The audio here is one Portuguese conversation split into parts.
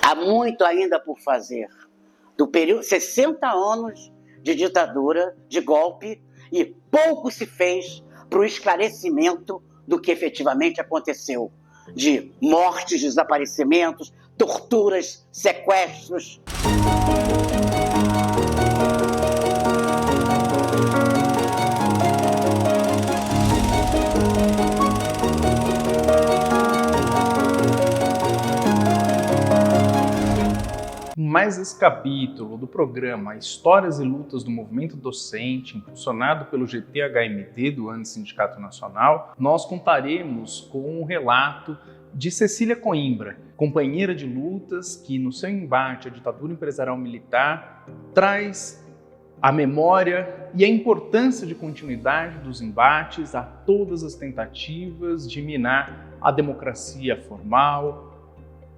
Há muito ainda por fazer. Do período 60 anos de ditadura, de golpe, e pouco se fez para o esclarecimento do que efetivamente aconteceu. De mortes, desaparecimentos, torturas, sequestros. Mais esse capítulo do programa Histórias e Lutas do Movimento Docente, impulsionado pelo GT-HMD do Antissindicato Nacional, nós contaremos com um relato de Cecília Coimbra, companheira de lutas que, no seu embate à ditadura empresarial militar, traz a memória e a importância de continuidade dos embates a todas as tentativas de minar a democracia formal,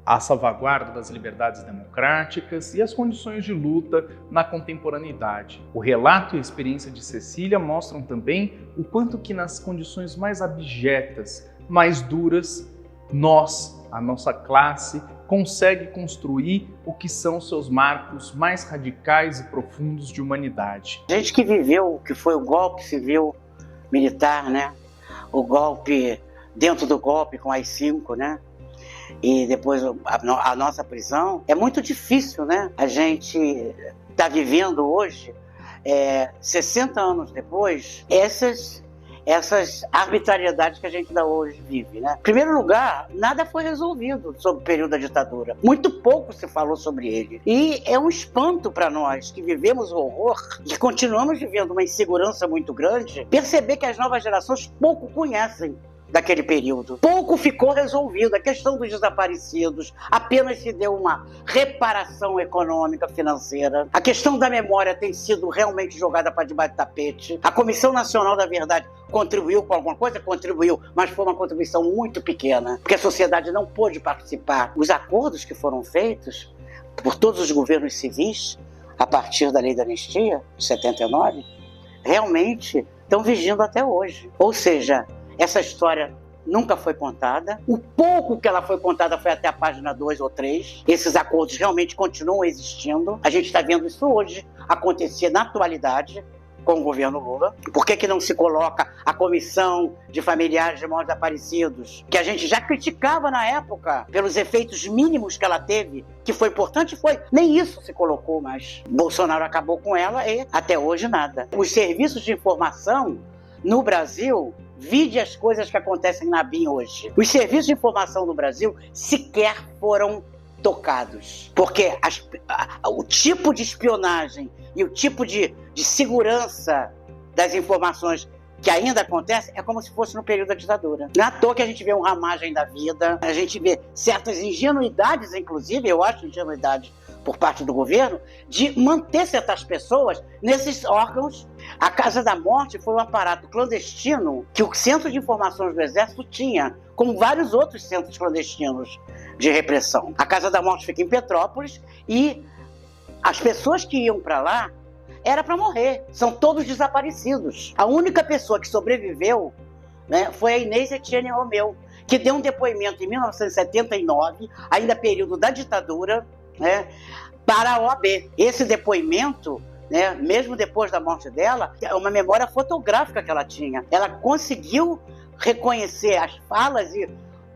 a salvaguarda das liberdades democráticas e as condições de luta na contemporaneidade. O relato e a experiência de Cecília mostram também o quanto que nas condições mais abjetas, mais duras, nós, a nossa classe, consegue construir o que são seus marcos mais radicais e profundos de humanidade. A gente que viveu o que foi o golpe civil militar, né? O golpe, dentro do golpe com as 5, né? E depois a nossa prisão, é muito difícil, né? A gente está vivendo hoje, 60 anos depois, essas arbitrariedades que a gente ainda hoje vive, né? Em primeiro lugar, nada foi resolvido sobre o período da ditadura. Muito pouco se falou sobre ele. E é um espanto para nós que vivemos o horror e continuamos vivendo uma insegurança muito grande, perceber que as novas gerações pouco conhecem daquele período. Pouco ficou resolvido. A questão dos desaparecidos, apenas se deu uma reparação econômica, financeira. A questão da memória tem sido realmente jogada para debaixo do tapete. A Comissão Nacional da Verdade contribuiu com alguma coisa? Contribuiu, mas foi uma contribuição muito pequena, porque a sociedade não pôde participar. Os acordos que foram feitos por todos os governos civis, a partir da Lei da Anistia, de 79, realmente estão vigindo até hoje. Ou seja, essa história nunca foi contada. O pouco que ela foi contada foi até a página 2 ou 3. Esses acordos realmente continuam existindo. A gente está vendo isso hoje acontecer na atualidade com o governo Lula. Por que não se coloca a comissão de familiares de mortos desaparecidos, que a gente já criticava na época pelos efeitos mínimos que ela teve, que foi importante, foi. Nem isso se colocou, mas Bolsonaro acabou com ela e até hoje nada. Os serviços de informação no Brasil, vide as coisas que acontecem na BIM hoje. Os serviços de informação no Brasil sequer foram tocados. Porque o tipo de espionagem e o tipo de segurança das informações que ainda acontece é como se fosse no período da ditadura. Não é à toa que a gente vê um Ramagem da vida, a gente vê certas ingenuidades, inclusive, eu acho ingenuidade por parte do governo, de manter certas pessoas nesses órgãos. A Casa da Morte foi um aparato clandestino que o Centro de Informações do Exército tinha, como vários outros centros clandestinos de repressão. A Casa da Morte fica em Petrópolis e as pessoas que iam para lá era para morrer. São todos desaparecidos. A única pessoa que sobreviveu, né, foi a Inês Etienne Romeu, que deu um depoimento em 1979, ainda período da ditadura, né, para a OAB. Esse depoimento, né, mesmo depois da morte dela, é uma memória fotográfica que ela tinha. Ela conseguiu reconhecer as falas e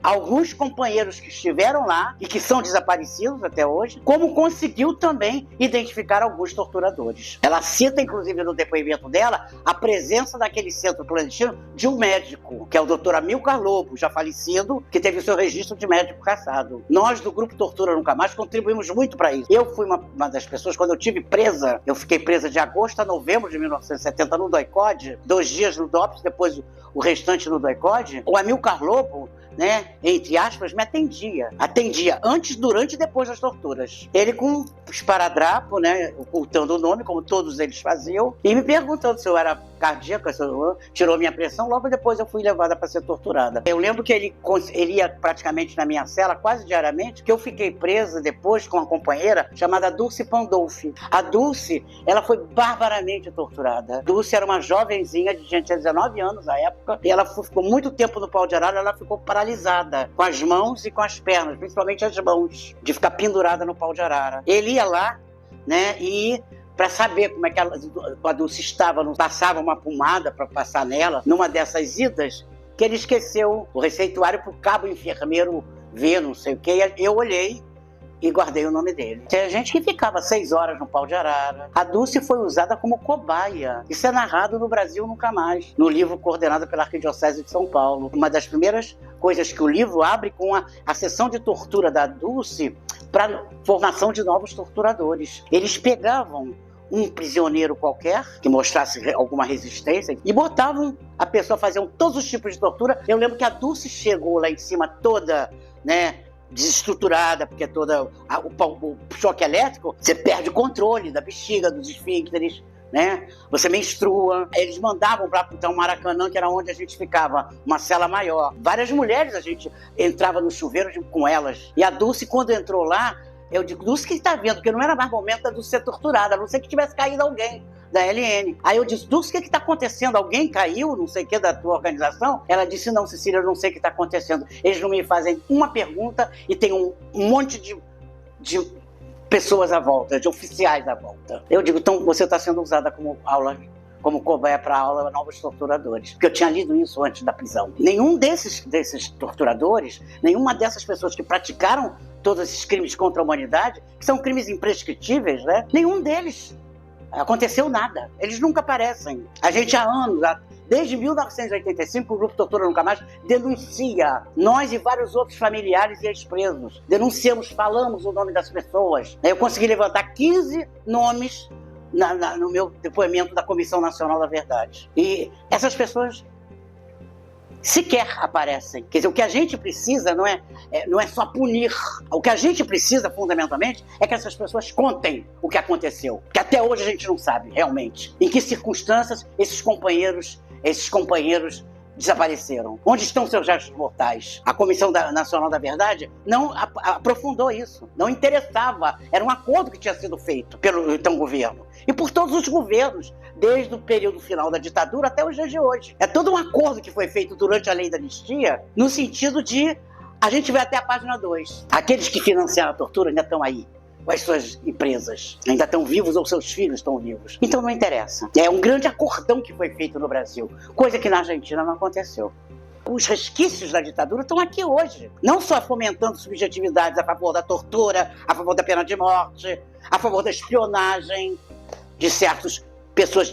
alguns companheiros que estiveram lá e que são desaparecidos até hoje, como conseguiu também identificar alguns torturadores. Ela cita, inclusive, no depoimento dela, a presença daquele centro clandestino de um médico, que é o Dr. Amilcar Lobo, já falecido, que teve o seu registro de médico cassado. Nós, do Grupo Tortura Nunca Mais, contribuímos muito para isso. Eu fui uma das pessoas, quando eu tive presa, eu fiquei presa de agosto a novembro de 1970 no DOI-CODE, 2 dias no DOPS, depois o restante no DOI-CODE. O Amilcar Lobo, né, entre aspas, me atendia antes, durante e depois das torturas. Ele com esparadrapo, né, ocultando o nome, como todos eles faziam, e me perguntando se eu era cardíaca, se eu, tirou minha pressão. Logo depois eu fui levada para ser torturada. Eu lembro que ele ia praticamente na minha cela quase diariamente, que eu fiquei presa depois com uma companheira chamada Dulce Pandolfi. A Dulce, ela foi barbaramente torturada. A Dulce era uma jovenzinha, tinha 19 anos na época, e ela ficou muito tempo no pau de arara, ela ficou paralisada paralisada, com as mãos e com as pernas, principalmente as mãos, de ficar pendurada no pau de arara. Ele ia lá, né, e para saber como é que a Dulce estava, não passava uma pomada para passar nela, numa dessas idas, que ele esqueceu o receituário para o cabo enfermeiro ver, não sei o que, eu olhei e guardei o nome dele. Tinha gente que ficava 6 horas no pau de arara. A Dulce foi usada como cobaia. Isso é narrado no Brasil Nunca Mais, no livro coordenado pela Arquidiocese de São Paulo. Uma das primeiras coisas que o livro abre com a sessão de tortura da Dulce para formação de novos torturadores. Eles pegavam um prisioneiro qualquer que mostrasse alguma resistência e botavam a pessoa, faziam todos os tipos de tortura. Eu lembro que a Dulce chegou lá em cima toda, né, desestruturada, porque toda o choque elétrico, você perde o controle da bexiga, dos esfíncteres, né? Você menstrua. Eles mandavam para o Maracanã, que era onde a gente ficava, uma cela maior. Várias mulheres, a gente entrava no chuveiro com elas. E a Dulce, quando entrou lá, eu digo, Dulce, o que está vendo? Porque não era mais momento da Dulce ser torturada, a não ser que tivesse caído alguém da LN. Aí eu disse, Dulce, o que está acontecendo? Alguém caiu, não sei o que, da tua organização? Ela disse, não, Cecília, eu não sei o que está acontecendo. Eles não me fazem uma pergunta e tem um monte de pessoas à volta, de oficiais à volta. Eu digo, então você está sendo usada como cobaia para aula novos torturadores. Porque eu tinha lido isso antes da prisão. Nenhum desses torturadores, nenhuma dessas pessoas que praticaram todos esses crimes contra a humanidade, que são crimes imprescritíveis, né? Nenhum deles aconteceu nada. Eles nunca aparecem. A gente há anos, desde 1985, o Grupo Tortura Nunca Mais denuncia. Nós e vários outros familiares e ex-presos. Denunciamos, falamos o nome das pessoas. Eu consegui levantar 15 nomes no meu depoimento da Comissão Nacional da Verdade. E essas pessoas sequer aparecem. Quer dizer, o que a gente precisa não é só punir. O que a gente precisa, fundamentalmente, é que essas pessoas contem o que aconteceu. Que até hoje a gente não sabe, realmente. Em que circunstâncias esses companheiros desapareceram. Onde estão seus restos mortais? A Comissão Nacional da Verdade não aprofundou isso. Não interessava. Era um acordo que tinha sido feito pelo então governo. E por todos os governos, desde o período final da ditadura até os dias de hoje. É todo um acordo que foi feito durante a lei da anistia, no sentido de a gente vai até a página 2. Aqueles que financiaram a tortura ainda estão aí, com as suas empresas. Ainda estão vivos ou seus filhos estão vivos. Então não interessa. É um grande acordão que foi feito no Brasil, coisa que na Argentina não aconteceu. Os resquícios da ditadura estão aqui hoje. Não só fomentando subjetividades a favor da tortura, a favor da pena de morte, a favor da espionagem de certas pessoas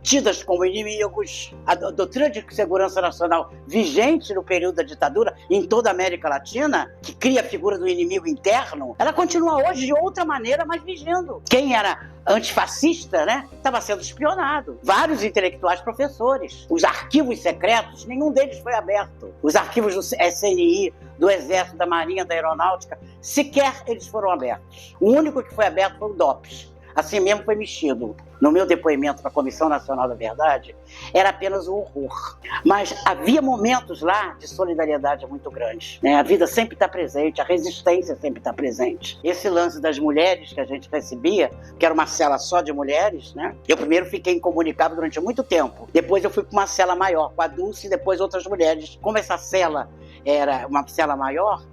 tidas como inimigos. A doutrina de segurança nacional vigente no período da ditadura em toda a América Latina, que cria a figura do inimigo interno, ela continua hoje de outra maneira, mas vigiando. Quem era antifascista, né, estava sendo espionado. Vários intelectuais professores. Os arquivos secretos, nenhum deles foi aberto. Os arquivos do SNI, do Exército, da Marinha, da Aeronáutica, sequer eles foram abertos. O único que foi aberto foi o DOPS. Assim mesmo foi mexido. No meu depoimento para a Comissão Nacional da Verdade, era apenas um horror. Mas havia momentos lá de solidariedade muito grandes, né? A vida sempre está presente, a resistência sempre está presente. Esse lance das mulheres que a gente recebia, que era uma cela só de mulheres, né? Eu primeiro fiquei incomunicável durante muito tempo. Depois eu fui para uma cela maior, com a Dulce e depois outras mulheres. Como essa cela era uma cela maior,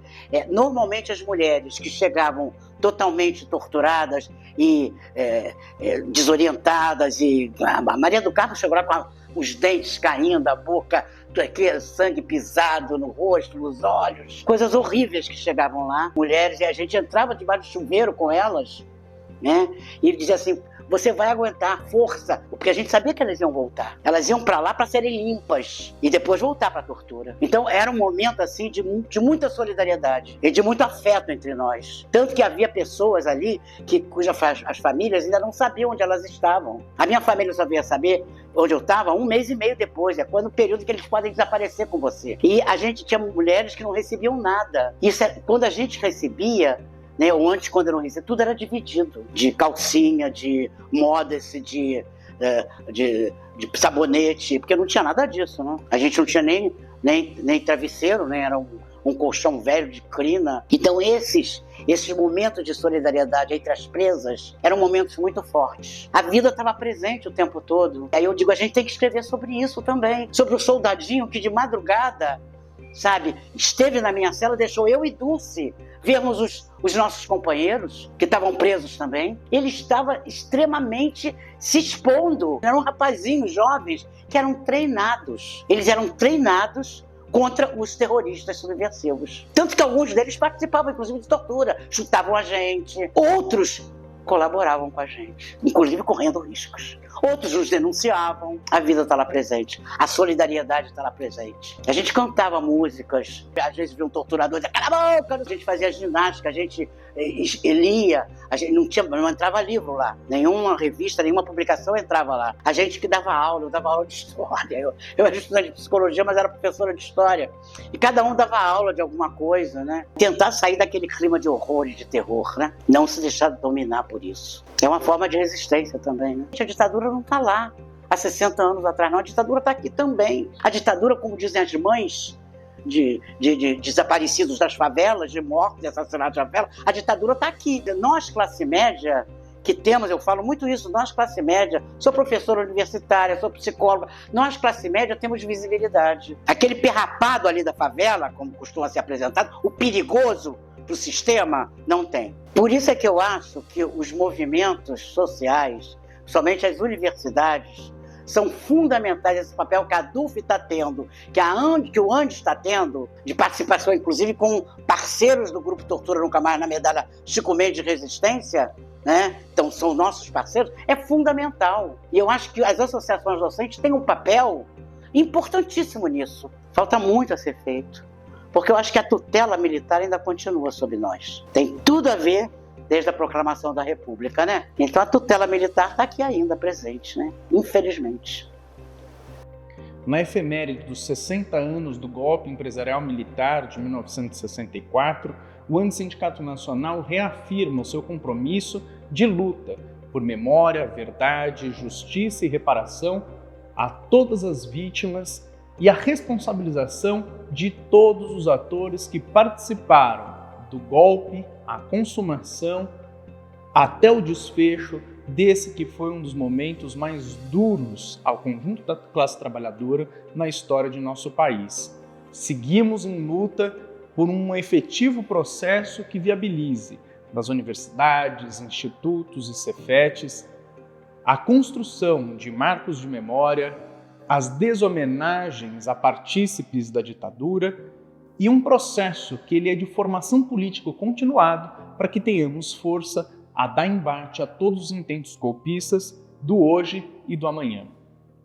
normalmente as mulheres que chegavam totalmente torturadas e desorientadas, e a Maria do Carmo chegou lá com os dentes caindo, a boca, sangue pisado no rosto, nos olhos, coisas horríveis que chegavam lá, mulheres, e a gente entrava debaixo do chuveiro com elas, né? E dizia assim, você vai aguentar, força, porque a gente sabia que elas iam voltar. Elas iam para lá para serem limpas e depois voltar para a tortura. Então era um momento assim de muita solidariedade e de muito afeto entre nós. Tanto que havia pessoas ali cujas as famílias ainda não sabiam onde elas estavam. A minha família só veio saber onde eu estava 1 mês e meio depois. É quando o período que eles podem desaparecer com você. E a gente tinha mulheres que não recebiam nada. Isso quando a gente recebia, né, ou antes, quando eu não recebia, tudo era dividido, de calcinha, de modas, de sabonete, porque não tinha nada disso, né? A gente não tinha nem travesseiro, né? Era um colchão velho de crina. Então esses momentos de solidariedade entre as presas eram momentos muito fortes. A vida estava presente o tempo todo. Aí eu digo, a gente tem que escrever sobre isso também, sobre o soldadinho que de madrugada sabe? Esteve na minha cela, deixou eu e Dulce vermos os nossos companheiros, que estavam presos também. Ele estava extremamente se expondo. Eram rapazinhos jovens que eram treinados. Eles eram treinados contra os terroristas subversivos. Tanto que alguns deles participavam, inclusive, de tortura. Chutavam a gente. Outros colaboravam com a gente, inclusive correndo riscos. Outros nos denunciavam. A vida está lá presente. A solidariedade está lá presente. A gente cantava músicas. Às vezes via um torturador e dizia, cala a boca! A gente fazia ginástica, a gente lia. A gente não entrava livro lá. Nenhuma revista, nenhuma publicação entrava lá. A gente que dava aula, eu dava aula de história. Eu era estudante de psicologia, mas era professora de história. E cada um dava aula de alguma coisa, né? Tentar sair daquele clima de horror e de terror, né? Não se deixar dominar por isso. É uma forma de resistência também, né? A ditadura não está lá há 60 anos atrás, não. A ditadura está aqui também. A ditadura, como dizem as mães de desaparecidos das favelas, de mortos e assassinatos das favelas, a ditadura está aqui. Nós, classe média, que temos, eu falo muito isso, nós, classe média, sou professora universitária, sou psicóloga, nós, classe média, temos visibilidade. Aquele perrapado ali da favela, como costuma ser apresentado, o perigoso para o sistema, não tem. Por isso é que eu acho que os movimentos sociais, somente as universidades, são fundamentais esse papel que a DUF está tendo, que o ANDE está tendo, de participação, inclusive, com parceiros do Grupo Tortura Nunca Mais na medalha Chico Mendes de Resistência, né? Então são nossos parceiros, é fundamental. E eu acho que as associações docentes têm um papel importantíssimo nisso. Falta muito a ser feito, porque eu acho que a tutela militar ainda continua sobre nós. Tem tudo a ver desde a proclamação da República, né? Então a tutela militar está aqui ainda presente, né? Infelizmente. Na efeméride dos 60 anos do golpe empresarial militar de 1964, o Antissindicato Nacional reafirma o seu compromisso de luta por memória, verdade, justiça e reparação a todas as vítimas e a responsabilização de todos os atores que participaram do golpe, a consumação, até o desfecho desse que foi um dos momentos mais duros ao conjunto da classe trabalhadora na história de nosso país. Seguimos em luta por um efetivo processo que viabilize, das universidades, institutos e cefetes, a construção de marcos de memória, as deshomenagens a partícipes da ditadura e um processo que ele é de formação política continuado para que tenhamos força a dar embate a todos os intentos golpistas do hoje e do amanhã.